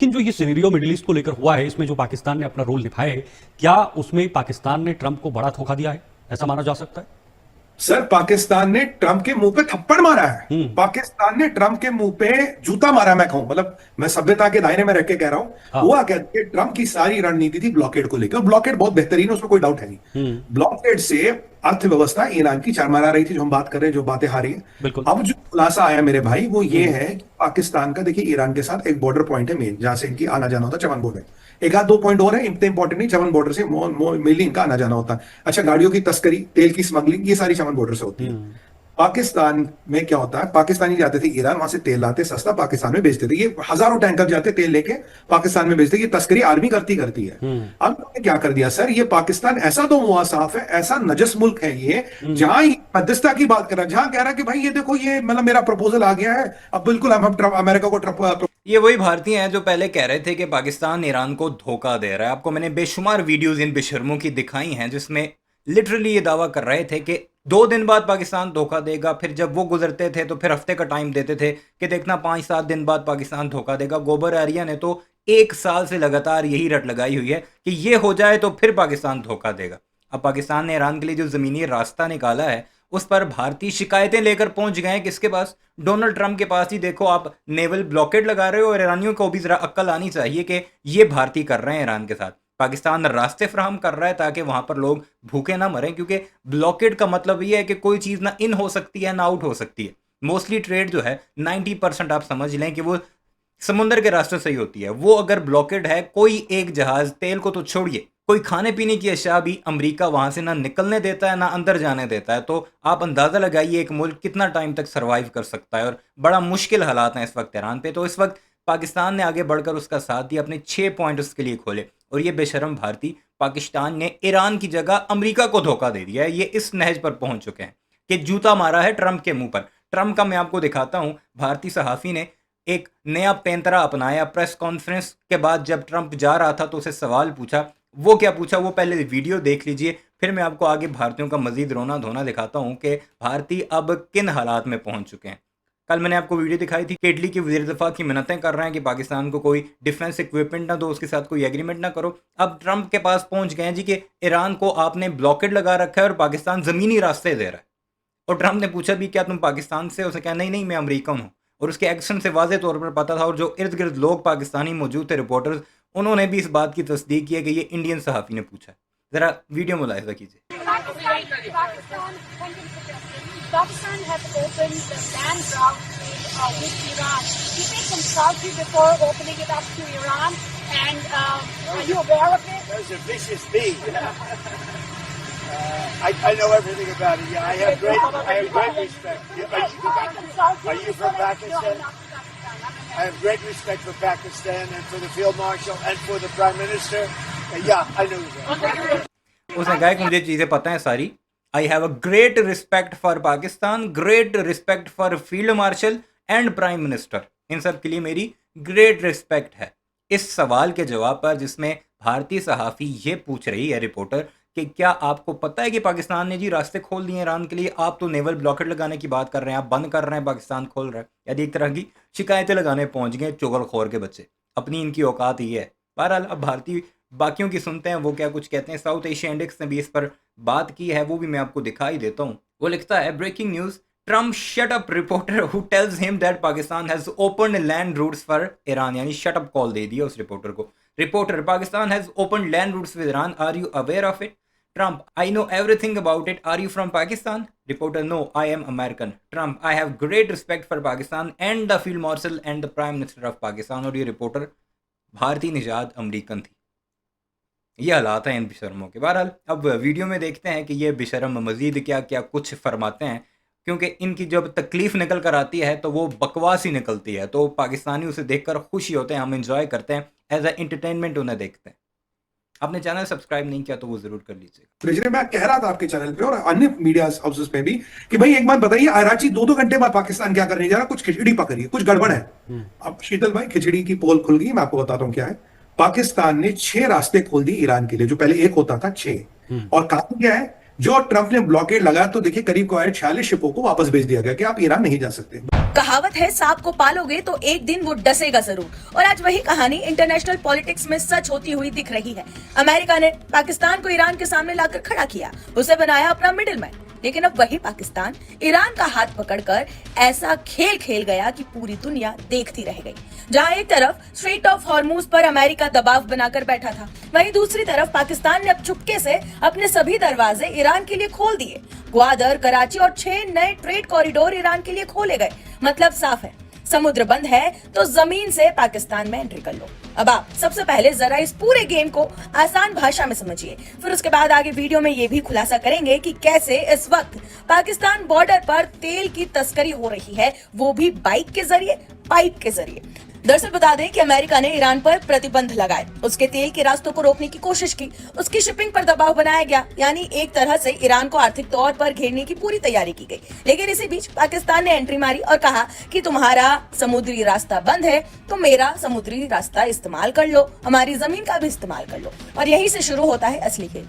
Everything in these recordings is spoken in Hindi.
लेकिन जो ये सिनेरियो मिडिल ईस्ट को लेकर हुआ है, इसमें जो पाकिस्तान ने अपना रोल निभाया है, क्या उसमें पाकिस्तान ने ट्रंप को बड़ा धोखा दिया है, ऐसा माना जा सकता है? सर, पाकिस्तान ने ट्रंप के मुंह पे थप्पड़ मारा है। हम्म। पाकिस्तान ने ट्रंप के मुंह पे जूता मारा, मैं कहूं, मतलब मैं सभ्यता के दायरे में रह के कह रहा हूं। हाँ। हुआ क्या कि ट्रंप की सारी रणनीति थी ब्लॉकेड को लेकर। ब्लॉकेड बहुत बेहतरीन है, उसमें कोई डाउट है नहीं। हम्म। ब्लॉकेड से अर्थव्यवस्था ईरान की चरमरा रही थी, जो हम बात कर रहे हैं, जो बातें हारी है। बिल्कुल। अब जो खुलासा आया मेरे भाई, वो ये हम्म। है कि पाकिस्तान का, देखिए, ईरान के साथ एक बॉर्डर पॉइंट है मेन, जहां से इनकी आना जाना होता है, चमन बॉर्डर। एक आध दो पॉइंट और है, इतने इंपॉर्टेंट नहीं। चमन बॉर्डर से मेनली इनका आना जाना होता है। अच्छा, गाड़ियों की तस्करी, तेल की स्मगलिंग, ये सारी चमन बॉर्डर से होती है। हम्म। पाकिस्तान में क्या होता है, पाकिस्तानी जाते थे ईरान, वहां से तेल लाते सस्ता, पाकिस्तान में बेचते थे। ये हजारों टैंकर जाते तेल लेके पाकिस्तान में बेचते। ये तस्करी आर्मी करती करती है। हम्म। अब इन्होंने क्या कर दिया सर, ये पाकिस्तान ऐसा तो मुआ साफ है, ऐसा नजस मुल्क है ये, हम्म। जहां ये मध्यस्थता की बात कर रहा है, जहां कह रहा है कि भाई ये देखो, ये मतलब मेरा प्रपोजल आ गया है, अब बिल्कुल हम अमेरिका को ये वही भारतीय हैं जो पहले कह रहे थे कि पाकिस्तान ईरान को धोखा दे रहा है। आपको मैंने बेशुमार वीडियोस इन बेशर्मों की दिखाई हैं जिसमें लिटरली ये दावा कर रहे थे कि 2 दिन बाद पाकिस्तान धोखा देगा। फिर जब वो गुजरते थे तो फिर हफ्ते का टाइम देते थे कि देखना 5-7 दिन बाद पाकिस्तान धोखा देगा। गोबर आर्या ने तो 1 साल से लगातार यही रट लगाई हुई है कि ये हो जाए तो फिर पाकिस्तान धोखा देगा। अब पाकिस्तान ने ईरान के लिए जो ज़मीनी रास्ता निकाला है उस पर भारतीय शिकायतें लेकर पहुंच गए हैं किसके पास? डोनाल्ड ट्रंप के पास ही। देखो, आप नेवल ब्लॉकेड लगा रहे हो और ईरानियों को भी जरा अक्ल आनी चाहिए कि ये भारतीय कर रहे हैं ईरान के साथ। पाकिस्तान रास्ते फ्राहम कर रहा है ताकि वहां पर लोग भूखे ना मरें, क्योंकि ब्लॉकेड का मतलब ये है कि कोई चीज़ ना इन हो सकती है ना आउट हो सकती है। मोस्टली ट्रेड जो है 90% आप समझ लें कि वो समुंदर के रास्ते से ही होती है। वो अगर ब्लॉकेड है, कोई एक जहाज, तेल को तो छोड़िए, कोई खाने पीने की अशिया भी अमेरिका वहां से ना निकलने देता है ना अंदर जाने देता है। तो आप अंदाज़ा लगाइए एक मुल्क कितना टाइम तक सरवाइव कर सकता है। और बड़ा मुश्किल हालात हैं इस वक्त ईरान पे। तो इस वक्त पाकिस्तान ने आगे बढ़कर उसका साथ दिया, अपने 6 पॉइंट उसके लिए खोले, और ये बेशरम भारतीय पाकिस्तान ने ईरान की जगह अमेरिका को धोखा दे दिया है। ये इस नहज पर पहुंच चुके हैं कि जूता मारा है ट्रंप के मुंह पर। ट्रंप का मैं आपको दिखाता हूं। भारतीय सहाफ़ी ने एक नया पैंतरा अपनाया। प्रेस कॉन्फ्रेंस के बाद जब ट्रंप जा रहा था तो उसे सवाल पूछा। वो क्या पूछा, वो पहले वीडियो देख लीजिए, फिर मैं आपको आगे भारतीयों का मजीद रोना धोना दिखाता हूं कि भारतीय अब किन हालात में पहुंच चुके हैं। कल मैंने आपको वीडियो दिखाई थी कि इटली के वज़ीर दफ़ा की मिन्नतें कर रहे हैं कि पाकिस्तान को कोई डिफेंस इक्विपमेंट ना दो, उसके साथ कोई एग्रीमेंट ना करो। अब ट्रंप के पास पहुंच गए हैं जी कि ईरान को आपने ब्लॉकेड लगा रखा है और पाकिस्तान ज़मीनी रास्ते दे रहा है। और ट्रंप ने पूछा भी क्या तुम पाकिस्तान से? उसे कहा नहीं नहीं, मैं अमेरिकन हूँ। और उसके एक्शन से वाज़े तौर पर पता था। और जो इर्द गिर्द लोग पाकिस्तानी मौजूद थे, रिपोर्टर्स, उन्होंने भी इस बात की तस्दीक की है कि ये इंडियन सहाफ़ी ने पूछा है। ज़रा वीडियो मुलाहिज़ा कीजिए। Pakistan has opened the land route with Iran. Did they consult you before opening it up to Iran? And are you aware of it? That was a vicious bee. I know everything about it. Yeah, I have great respect. Are you from Pakistan? I have great respect for Pakistan and for the Field Marshal and for the Prime Minister. Yeah, I know that. उसने कहा कि मुझे चीज़ें पता हैं सारी। I have a great respect for Pakistan, great respect for field marshal and prime minister. इन सब के लिए मेरी ग्रेट रिस्पेक्ट है। इस सवाल के जवाब पर जिसमें भारतीय सहाफ़ी ये पूछ रही है, रिपोर्टर, कि क्या आपको पता है कि पाकिस्तान ने जी रास्ते खोल दिए ईरान के लिए? आप तो नेवल ब्लॉकेट लगाने की बात कर रहे हैं, आप बंद कर रहे हैं, पाकिस्तान खोल रहा है। यदि एक तरह की शिकायतें लगाने पहुंच गए चुगलखोर के बच्चे। अपनी इनकी औकात ही है। बहरहाल अब भारतीय बाकियों की सुनते हैं वो क्या कुछ कहते हैं। साउथ एशिया इंडेक्स ने भी इस पर बात की है, वो भी मैं आपको दिखाई देता हूँ। वो लिखता है, breaking news, Trump shut up reporter who tells him that Pakistan has open land routes for Iran. यानी शट अप कॉल दे दिया उस रिपोर्टर को। Reporter, Pakistan has open land routes with Iran, are you aware of it? Trump, I know everything about it. Are you from Pakistan? Reporter, no, I am American. Trump, I have great respect for Pakistan and the Field Marshal and the Prime Minister of Pakistan. और ये रिपोर्टर भारतीय निजात अमरीकन थी। ये हालात हैं इन बेशरमों के। बहरहाल अब वीडियो में देखते हैं कि ये बेशरम मज़ीद क्या क्या कुछ फरमाते हैं, क्योंकि इनकी जब तकलीफ़ निकल कर आती है तो वो बकवास ही निकलती है। तो पाकिस्तानी उसे देखकर खुशी होते हैं, हम इंजॉय करते हैं, एज अ एंटरटेनमेंट उन्हें देखते हैं। आपने चैनल सब्सक्राइब नहीं किया तो वो जरूर कर लीजिएगा। पिछले मैं कह रहा था आपके चैनल पे और अन्य मीडिया हाउसेस पे भी कि भाई एक बात बताइए, आराची 2-2 घंटे बाद पाकिस्तान क्या करने जा रहा है? कुछ खिचड़ी पक रही है, कुछ गड़बड़ है। अब शीतल भाई, खिचड़ी की पोल खुल गई। मैं आपको बताता हूं क्या है। पाकिस्तान ने 6 रास्ते खोल दिए ईरान के लिए, जो पहले एक होता था 6। और कारण क्या है? जो ट्रंप ने ब्लॉकेड लगाया तो देखिए करीब 46 शिपों को वापस भेज दिया गया कि आप ईरान नहीं जा सकते। कहावत है, सांप को पालोगे तो एक दिन वो डसेगा जरूर। और आज वही कहानी इंटरनेशनल पॉलिटिक्स में सच होती हुई दिख रही है। अमेरिका ने पाकिस्तान को ईरान के सामने लाकर खड़ा किया, उसे बनाया अपना मिडिलमैन। लेकिन अब वही पाकिस्तान ईरान का हाथ पकड़कर ऐसा खेल खेल गया कि पूरी दुनिया देखती रह गई। जहां एक तरफ स्ट्रेट ऑफ हॉर्मूज पर अमेरिका दबाव बनाकर बैठा था, वहीं दूसरी तरफ पाकिस्तान ने अब चुपके से अपने सभी दरवाजे ईरान के लिए खोल दिए। ग्वादर, कराची और 6 नए ट्रेड कॉरिडोर ईरान के लिए खोले गए। मतलब साफ है, समुद्र बंद है तो जमीन से पाकिस्तान में एंट्री कर लो। अब आप सबसे पहले जरा इस पूरे गेम को आसान भाषा में समझिए, फिर उसके बाद आगे वीडियो में ये भी खुलासा करेंगे कि कैसे इस वक्त पाकिस्तान बॉर्डर पर तेल की तस्करी हो रही है, वो भी बाइक के जरिए, पाइप के जरिए। दरअसल बता दें कि अमेरिका ने ईरान पर प्रतिबंध लगाए, उसके तेल के रास्तों को रोकने की कोशिश की, उसकी शिपिंग पर दबाव बनाया गया, यानी एक तरह से ईरान को आर्थिक तौर पर घेरने की पूरी तैयारी की गई। लेकिन इसी बीच पाकिस्तान ने एंट्री मारी और कहा कि तुम्हारा समुद्री रास्ता बंद है तो मेरा समुद्री रास्ता इस्तेमाल कर लो, हमारी जमीन का भी इस्तेमाल कर लो। और यहीं से शुरू होता है असली खेल।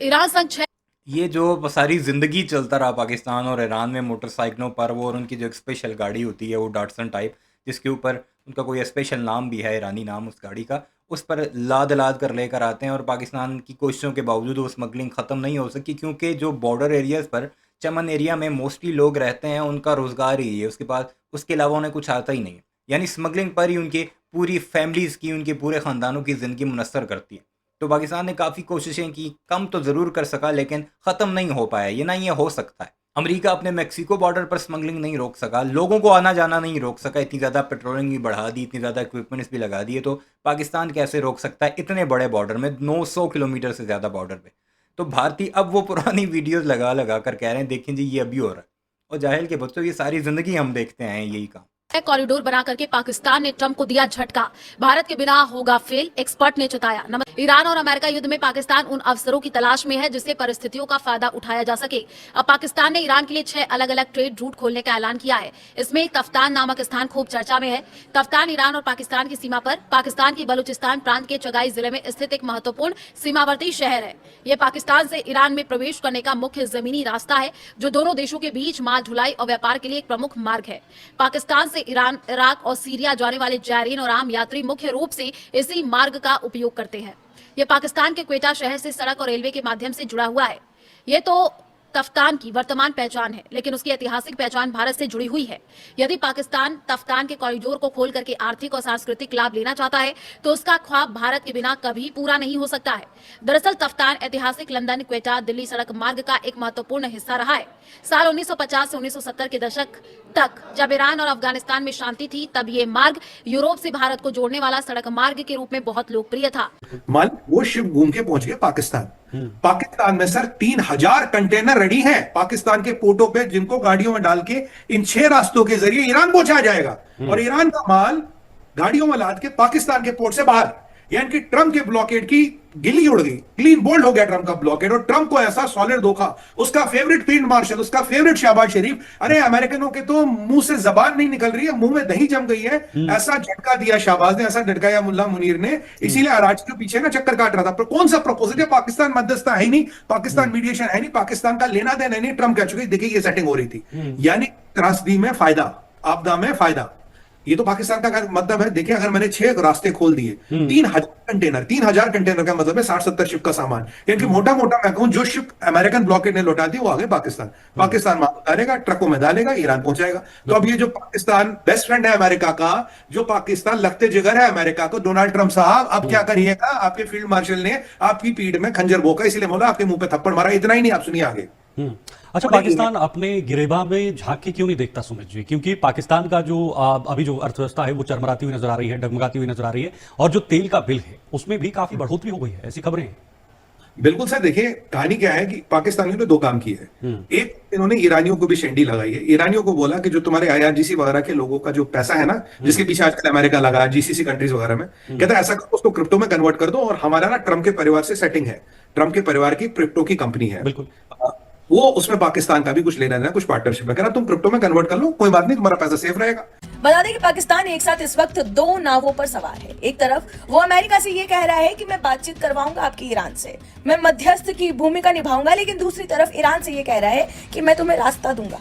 ईरान संग ये जो सारी ज़िंदगी चलता रहा पाकिस्तान और ईरान में मोटरसाइकिलों पर, वो और उनकी जो एक स्पेशल गाड़ी होती है वो डाटसन टाइप, जिसके ऊपर उनका कोई स्पेशल नाम भी है, ईरानी नाम उस गाड़ी का, उस पर लाद लाद कर लेकर आते हैं। और पाकिस्तान की कोशिशों के बावजूद वो स्मगलिंग ख़त्म नहीं हो सकी, क्योंकि जो बॉर्डर एरियाज़ पर, चमन एरिया में मोस्टली लोग रहते हैं, उनका रोज़गार ही है, उसके बाद उसके अलावा उन्हें कुछ आता ही नहीं। यानी स्मगलिंग पर ही उनकी पूरी फैमिलीज़ की, उनके पूरे ख़ानदानों की ज़िंदगी मुनस्सर करती है। तो पाकिस्तान ने काफ़ी कोशिशें की, कम तो ज़रूर कर सका, लेकिन ख़त्म नहीं हो पाया। ये ना ये हो सकता है। अमेरिका अपने मेक्सिको बॉर्डर पर स्मगलिंग नहीं रोक सका, लोगों को आना जाना नहीं रोक सका, इतनी ज़्यादा पेट्रोलिंग भी बढ़ा दी, इतनी ज़्यादा इक्विपमेंट्स भी लगा दिए, तो पाकिस्तान कैसे रोक सकता है इतने बड़े बॉर्डर में, 900 किलोमीटर से ज़्यादा बॉर्डर पे। तो भारतीय अब वो पुरानी वीडियोज़ लगा लगा कर कह रहे हैं, देखें जी ये अभी हो रहा है। और जाहिल के बच्चों, ये सारी ज़िंदगी हम देखते हैं यही काम। कॉरिडोर बना करके पाकिस्तान ने ट्रंप को दिया झटका, भारत के बिना होगा फेल, एक्सपर्ट ने चेताया। ईरान और अमेरिका युद्ध में पाकिस्तान उन अवसरों की तलाश में है जिससे परिस्थितियों का फायदा उठाया जा सके। अब पाकिस्तान ने ईरान के लिए 6 अलग अलग ट्रेड रूट खोलने का ऐलान किया है। इसमें तफ्तान नामक स्थान खूब चर्चा में है। तफ्तान ईरान और पाकिस्तान की सीमा पर पाकिस्तान की बलूचिस्तान प्रांत के चगाई जिले में स्थित एक महत्वपूर्ण सीमावर्ती शहर है। यह पाकिस्तान से ईरान में प्रवेश करने का मुख्य जमीनी रास्ता है, जो दोनों देशों के बीच माल ढुलाई और व्यापार के लिए एक प्रमुख मार्ग है। पाकिस्तान से ईरान, इराक और सीरिया जाने वाले जायरीन और आम यात्री मुख्य रूप से इसी मार्ग का उपयोग करते हैं। यह पाकिस्तान के क्वेटा शहर से सड़क और रेलवे के माध्यम से जुड़ा हुआ है। यह तो तफ्तान की वर्तमान पहचान है, लेकिन उसकी ऐतिहासिक पहचान भारत से जुड़ी हुई है। यदि पाकिस्तान तफ्तान के कॉरिडोर को खोल करके आर्थिक और सांस्कृतिक लाभ लेना चाहता है तो उसका ख्वाब भारत के बिना कभी पूरा नहीं हो सकता है। दरअसल तफ्तान ऐतिहासिक लंदन, क्वेटा, दिल्ली सड़क मार्ग का एक महत्वपूर्ण हिस्सा रहा है। साल 1950 से 1970 के दशक तक जब ईरान और अफगानिस्तान में शांति थी, तब ये मार्ग यूरोप से भारत को जोड़ने वाला सड़क मार्ग के रूप में बहुत लोकप्रिय था। मान वो शिप घूम के पहुंच गए पाकिस्तान। पाकिस्तान में सर 3000 कंटेनर रेडी हैं पाकिस्तान के पोर्टों पे, जिनको गाड़ियों में डाल के इन 6 रास्तों के जरिए ईरान पहुंचाया जाएगा। और ईरान का माल गाड़ियों में लाद के पाकिस्तान के पोर्ट से बाहर, यानी कि ट्रंप के ब्लॉकेड की गिल्ली उड़ गई, क्लीन बोल्ड हो गया ट्रंप का ब्लॉकेड। और ट्रंप को ऐसा सॉलिड धोखा, उसका फेवरेट फील्ड मार्शल, उसका फेवरेट शहबाज शरीफ, अरे अमेरिकनों के तो मुंह से जबान नहीं निकल रही है, मुंह में दही जम गई है, ऐसा झटका दिया शहबाज ने, ऐसा झटकाया मुल्ला मुनीर ने। इसीलिए अराची के पीछे ना चक्कर काट रहा था। पर कौन सा प्रपोजल है? पाकिस्तान मध्यस्थता है ही नहीं, पाकिस्तान मीडिएशन है नहीं, पाकिस्तान का लेना देना नहीं। ट्रंप कह चुके देखिए ये सेटिंग हो रही थी, यानी त्रासदी में फायदा, आपदा में फायदा। ये तो पाकिस्तान का मतलब है। देखिए अगर मैंने 6 रास्ते खोल दिए, 3000 कंटेनर का मतलब है 60-70 शिप का सामान, यानी मोटा मोटा मैं कहूं जो शिप अमेरिकन ब्लॉकेड ने लौटा दी वो आगे पाकिस्तान माल उतारेगा, ट्रकों में डालेगा, ईरान पहुंचाएगा। तो अब ये जो पाकिस्तान बेस्ट फ्रेंड है अमेरिका का, जो पाकिस्तान लगते जिगर है अमेरिका को, डोनाल्ड ट्रंप साहब अब क्या करिएगा? आपके फील्ड मार्शल ने आपकी पीठ में खंजर भोंका, इसलिए बोला आपके मुंह पे थप्पड़ मारा। इतना ही नहीं, आप सुनिए आगे। अच्छा, पाकिस्तान अपने गिरेबान में झांक के क्यों नहीं देखता सुमित जी? क्योंकि पाकिस्तान का जो अभी जो अर्थव्यवस्था है वो चरमराती हुई नजर आ रही है, डगमगाती हुई नजर आ रही है, और जो तेल का बिल है उसमें भी काफी बढ़ोतरी हो गई है, ऐसी खबरें हैं। बिल्कुल सर, देखिए कहानी क्या है कि पाकिस्तानियों ने 2 काम किए हैं। एक, इन्होंने ईरानियों को भी शेंडी लगाई है। ईरानियों को बोला कि जो तुम्हारे IRGC वगैरह के लोगों का जो पैसा है ना, जिसके पीछे आजकल अमेरिका लगा, GCC कंट्रीज वगैरह में, कहता है ऐसा करो उसको क्रिप्टो में कन्वर्ट कर दो, और हमारा ना ट्रंप के परिवार से सेटिंग है, ट्रंप के परिवार की क्रिप्टो की कंपनी है, बिल्कुल वो उसमें पाकिस्तान का भी कुछ लेना देना, कुछ पार्टनरशिप है। कह रहा तुम क्रिप्टो में कन्वर्ट कर लो, कोई बात नहीं, तुम्हारा पैसा सेफ रहेगा। बता दें कि पाकिस्तान एक साथ इस वक्त 2 नावों पर सवार है। एक तरफ वो अमेरिका से ये कह रहा है कि मैं बातचीत करवाऊंगा आपकी ईरान से, मैं मध्यस्थ की भूमिका निभाऊंगा, लेकिन दूसरी तरफ ईरान से ये कह रहा है कि मैं तुम्हें रास्ता दूंगा।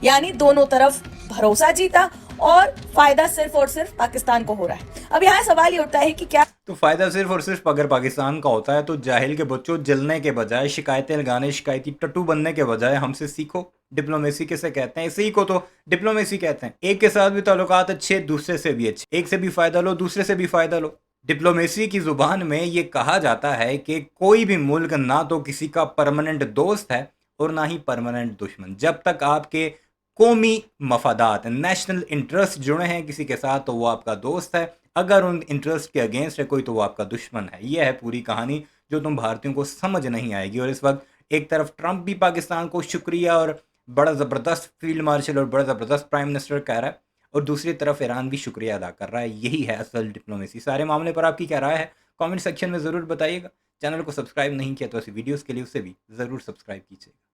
यानी दोनों तरफ भरोसा जीता और फायदा सिर्फ और सिर्फ पाकिस्तान को हो रहा है। अब यहाँ सवाल ये उठता है कि क्या तो फ़ायदा सिर्फ और सिर्फ अगर पाकिस्तान का होता है तो जाहिल के बच्चों, जलने के बजाय, शिकायतें लगाने, शिकायती टट्टू बनने के बजाय हमसे सीखो डिप्लोमेसी किसे कहते हैं। इसी को तो डिप्लोमेसी कहते हैं। एक के साथ भी ताल्लुकात अच्छे, दूसरे से भी अच्छे। एक से भी फ़ायदा लो, दूसरे से भी फ़ायदा लो। डिप्लोमेसी की ज़ुबान में ये कहा जाता है कि कोई भी मुल्क ना तो किसी का परमानेंट दोस्त है और ना ही परमानेंट दुश्मन। जब तक आपके कौमी मफादात, नेशनल इंटरेस्ट जुड़े हैं किसी के साथ तो वो आपका दोस्त है, अगर उन इंटरेस्ट के अगेंस्ट है कोई तो वो आपका दुश्मन है। यह है पूरी कहानी जो तुम भारतीयों को समझ नहीं आएगी। और इस वक्त एक तरफ ट्रंप भी पाकिस्तान को शुक्रिया और बड़ा ज़बरदस्त फील्ड मार्शल और बड़ा ज़बरदस्त प्राइम मिनिस्टर कह रहा है, और दूसरी तरफ ईरान भी शुक्रिया अदा कर रहा है। यही है असल डिप्लोमेसी। सारे मामले पर आपकी क्या राय है कमेंट सेक्शन में ज़रूर बताइएगा। चैनल को सब्सक्राइब नहीं किया तो ऐसी वीडियोज़ के लिए उसे भी ज़रूर सब्सक्राइब कीजिएगा।